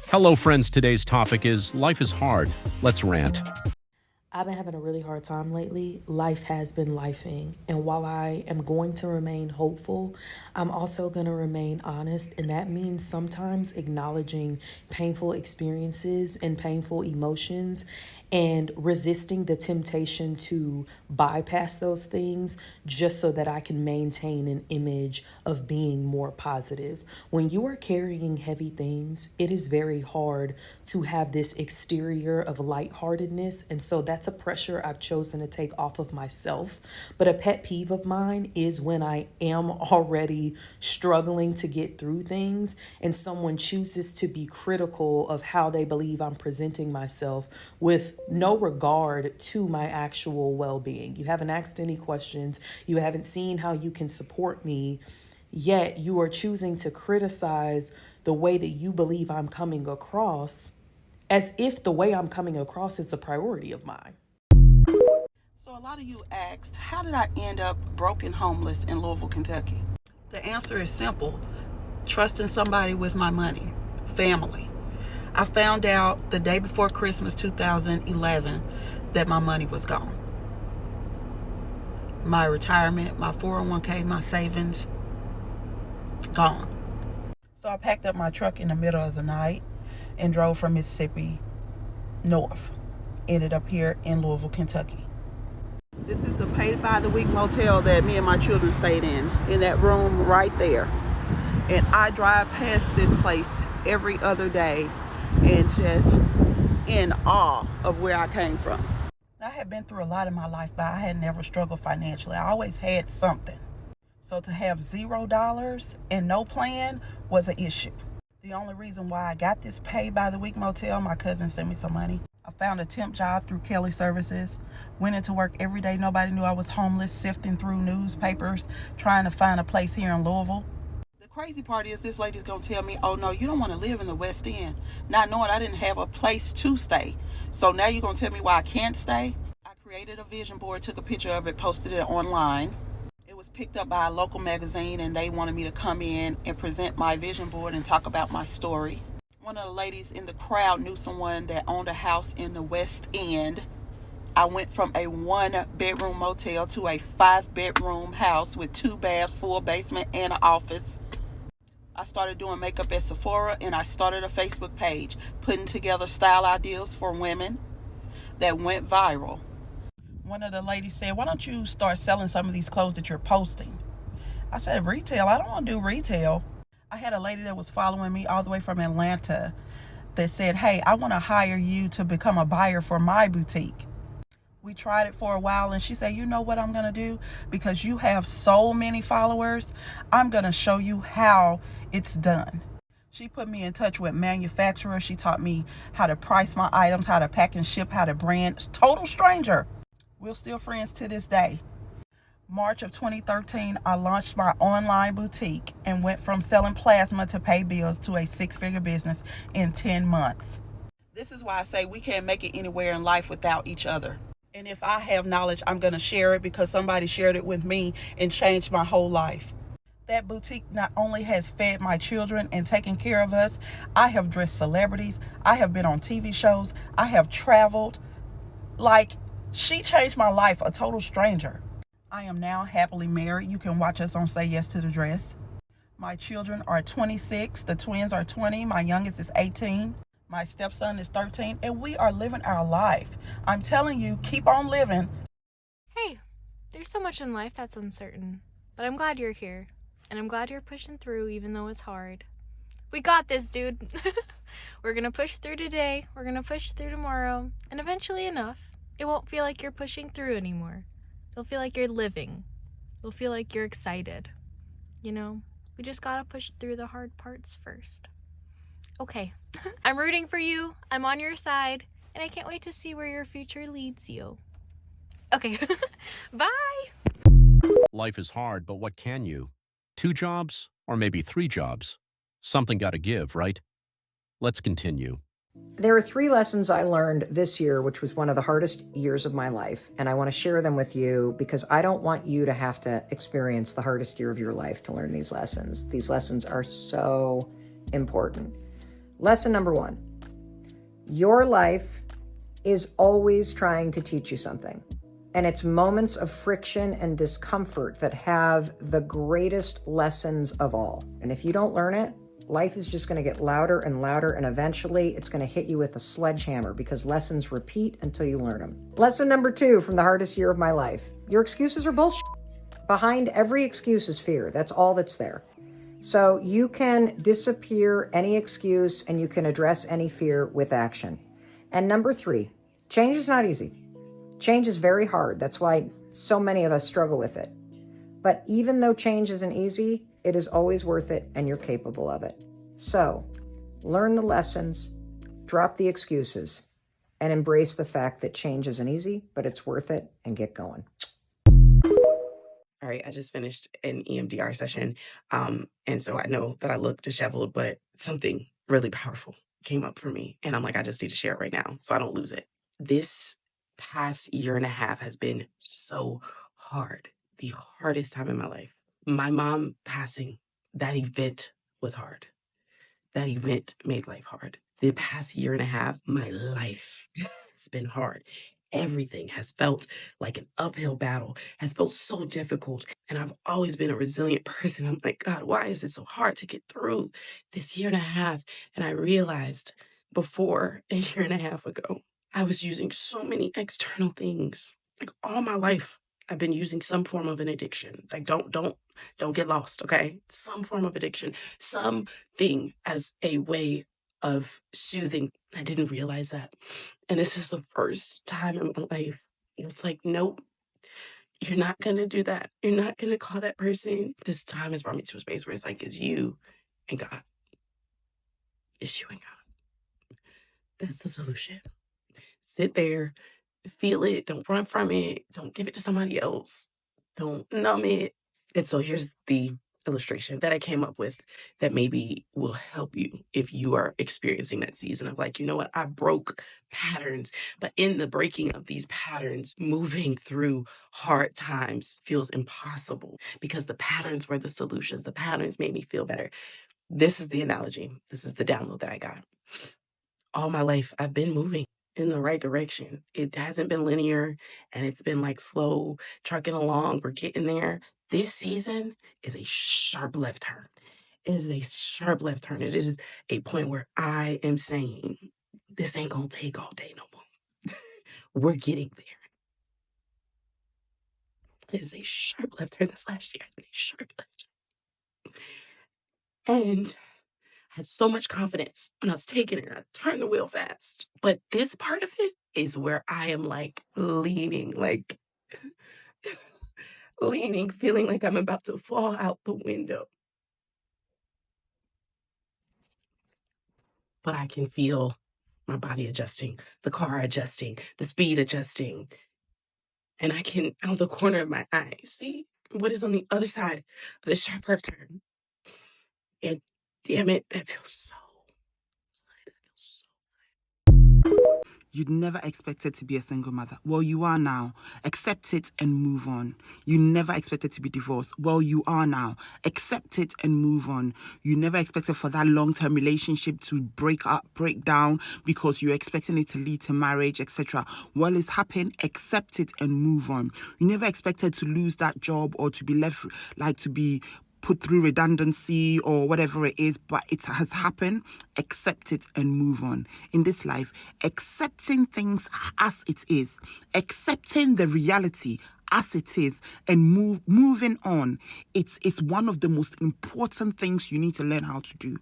Hello, friends. Today's topic is life is hard. Let's rant. I've been having a really hard time lately. Life has been lifing. And while I am going to remain hopeful, I'm also going to remain honest. And that means sometimes acknowledging painful experiences and painful emotions and resisting the temptation to bypass those things just so that I can maintain an image of being more positive. When you are carrying heavy things, it is very hard to have this exterior of lightheartedness. And so that's a pressure I've chosen to take off of myself. But a pet peeve of mine is when I am already struggling to get through things and someone chooses to be critical of how they believe I'm presenting myself with no regard to my actual well-being. You haven't asked any questions. You haven't seen how you can support me, yet you are choosing to criticize the way that you believe I'm coming across as if the way I'm coming across is a priority of mine. So a lot of you asked, how did I end up broke and homeless in Louisville, Kentucky? The answer is simple. Trusting somebody with my money. Family. I found out the day before Christmas 2011 that my money was gone. My retirement, my 401k, my savings, gone. So I packed up my truck in the middle of the night and drove from Mississippi north. Ended up here in Louisville, Kentucky. This is the pay-by-the-week motel that me and my children stayed in that room right there. And I drive past this place every other day and just in awe of where I came from. I had been through a lot in my life, but I had never struggled financially. I always had something. So to have $0 and no plan was an issue. The only reason why I got this pay-by-the-week motel, my cousin sent me some money. I found a temp job through Kelly Services. Went into work every day. Nobody knew I was homeless, sifting through newspapers, trying to find a place here in Louisville. The crazy part is this lady's going to tell me, oh, no, you don't want to live in the West End. Not knowing I didn't have a place to stay. So now you're going to tell me why I can't stay? I created a vision board, took a picture of it, posted it online. It was picked up by a local magazine, and they wanted me to come in and present my vision board and talk about my story. One of the ladies in the crowd knew someone that owned a house in the West End. I went from a 1-bedroom motel to a 5-bedroom house with 2 baths, full basement, and an office. I started doing makeup at Sephora, and I started a Facebook page, putting together style ideas for women that went viral. One of the ladies said, why don't you start selling some of these clothes that you're posting? I said, retail? I don't want to do retail. I had a lady that was following me all the way from Atlanta that said, hey, I want to hire you to become a buyer for my boutique. We tried it for a while, and she said, you know what I'm going to do? Because you have so many followers, I'm going to show you how it's done. She put me in touch with manufacturers. She taught me how to price my items, how to pack and ship, how to brand. Total stranger. We're still friends to this day. March of 2013, I launched my online boutique and went from selling plasma to pay bills to a 6-figure business in 10 months. This is why I say we can't make it anywhere in life without each other. And if I have knowledge, I'm going to share it because somebody shared it with me and changed my whole life. That boutique not only has fed my children and taken care of us, I have dressed celebrities. I have been on TV shows. I have traveled. Like, she changed my life, a total stranger. I am now happily married. You can watch us on Say Yes to the Dress. My children are 26. The twins are 20. My youngest is 18. My stepson is 13. And we are living our life. I'm telling you, keep on living. Hey, there's so much in life that's uncertain. But I'm glad you're here. And I'm glad you're pushing through even though it's hard. We got this, dude. We're going to push through today. We're going to push through tomorrow. And eventually enough, it won't feel like you're pushing through anymore. It'll feel like you're living. It'll feel like you're excited. You know, we just gotta push through the hard parts first. Okay, I'm rooting for you. I'm on your side. And I can't wait to see where your future leads you. Okay, bye! Life is hard, but what can you? 2 jobs or maybe 3 jobs? Something got to give, right? Let's continue. There are 3 lessons I learned this year, which was one of the hardest years of my life, and I want to share them with you because I don't want you to have to experience the hardest year of your life to learn these lessons. These lessons are so important. Lesson number 1, your life is always trying to teach you something, and it's moments of friction and discomfort that have the greatest lessons of all. And if you don't learn it, life is just going to get louder and louder, and eventually it's going to hit you with a sledgehammer because lessons repeat until you learn them. Lesson number 2 from the hardest year of my life. Your excuses are bullshit. Behind every excuse is fear. That's all that's there. So you can disappear any excuse and you can address any fear with action. And number 3, change is not easy. Change is very hard. That's why so many of us struggle with it. But even though change isn't easy, it is always worth it, and you're capable of it. So, learn the lessons, drop the excuses, and embrace the fact that change isn't easy, but it's worth it, and get going. All right, I just finished an EMDR session, and so I know that I look disheveled, but something really powerful came up for me, and I'm like, I just need to share it right now so I don't lose it. This past year and a half has been so hard, the hardest time in my life. My mom passing, that event was hard. That event made life hard. The past year and a half, my life has been hard. Everything has felt like an uphill battle, has felt so difficult. And I've always been a resilient person. I'm like, God, why is it so hard to get through this year and a half? And I realized before a year and a half ago, I was using so many external things. Like all my life, I've been using some form of an addiction. Like don't get lost, okay? Some form of addiction, something as a way of soothing. I didn't realize that. And this is the first time in my life. It's like, nope, you're not going to do that. You're not going to call that person. This time has brought me to a space where it's like, it's you and God. It's you and God. That's the solution. Sit there, feel it. Don't run from it. Don't give it to somebody else. Don't numb it. And so here's the illustration that I came up with that maybe will help you if you are experiencing that season of like, you know what, I broke patterns, but in the breaking of these patterns, moving through hard times feels impossible because the patterns were the solutions. The patterns made me feel better. This is the analogy. This is the download that I got. All my life, I've been moving in the right direction. It hasn't been linear and it's been like slow trucking along. We're getting there. This season is a sharp left turn. It is a sharp left turn. It is a point where I am saying, this ain't gonna take all day no more. We're getting there. It is a sharp left turn. This last year, a sharp left turn. And I had so much confidence when I was taking it. I turned the wheel fast. But this part of it is where I am like leaning, feeling like I'm about to fall out the window. But I can feel my body adjusting, the car adjusting, the speed adjusting. And I can, out the corner of my eye, see what is on the other side of the sharp left turn. And damn it, that feels so good. That feels so good. You'd never expected to be a single mother. Well, you are now. Accept it and move on. You never expected to be divorced. Well, you are now. Accept it and move on. You never expected for that long-term relationship to break down because you're expecting it to lead to marriage, etc. Well, it's happened. Accept it and move on. You never expected to lose that job or to be left, to be put through redundancy or whatever it is, but it has happened. Accept it and move on. In this life, accepting things as it is, accepting the reality as it is, and moving on. It's one of the most important things you need to learn how to do.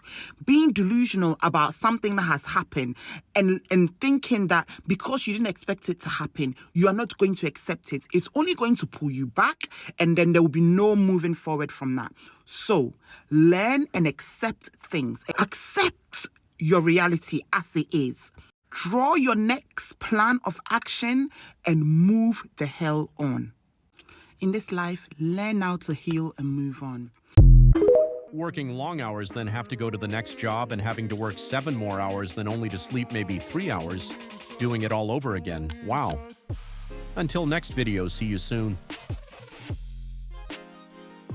Being delusional about something that has happened and thinking that because you didn't expect it to happen, you are not going to accept it. It's only going to pull you back, and then there will be no moving forward from that. So learn and accept things. Accept your reality as it is. Draw your next plan of action and move the hell on. In this life, learn how to heal and move on. Working long hours, then have to go to the next job and having to work 7 more hours, then only to sleep maybe 3 hours. Doing it all over again. Wow. Until next video, see you soon.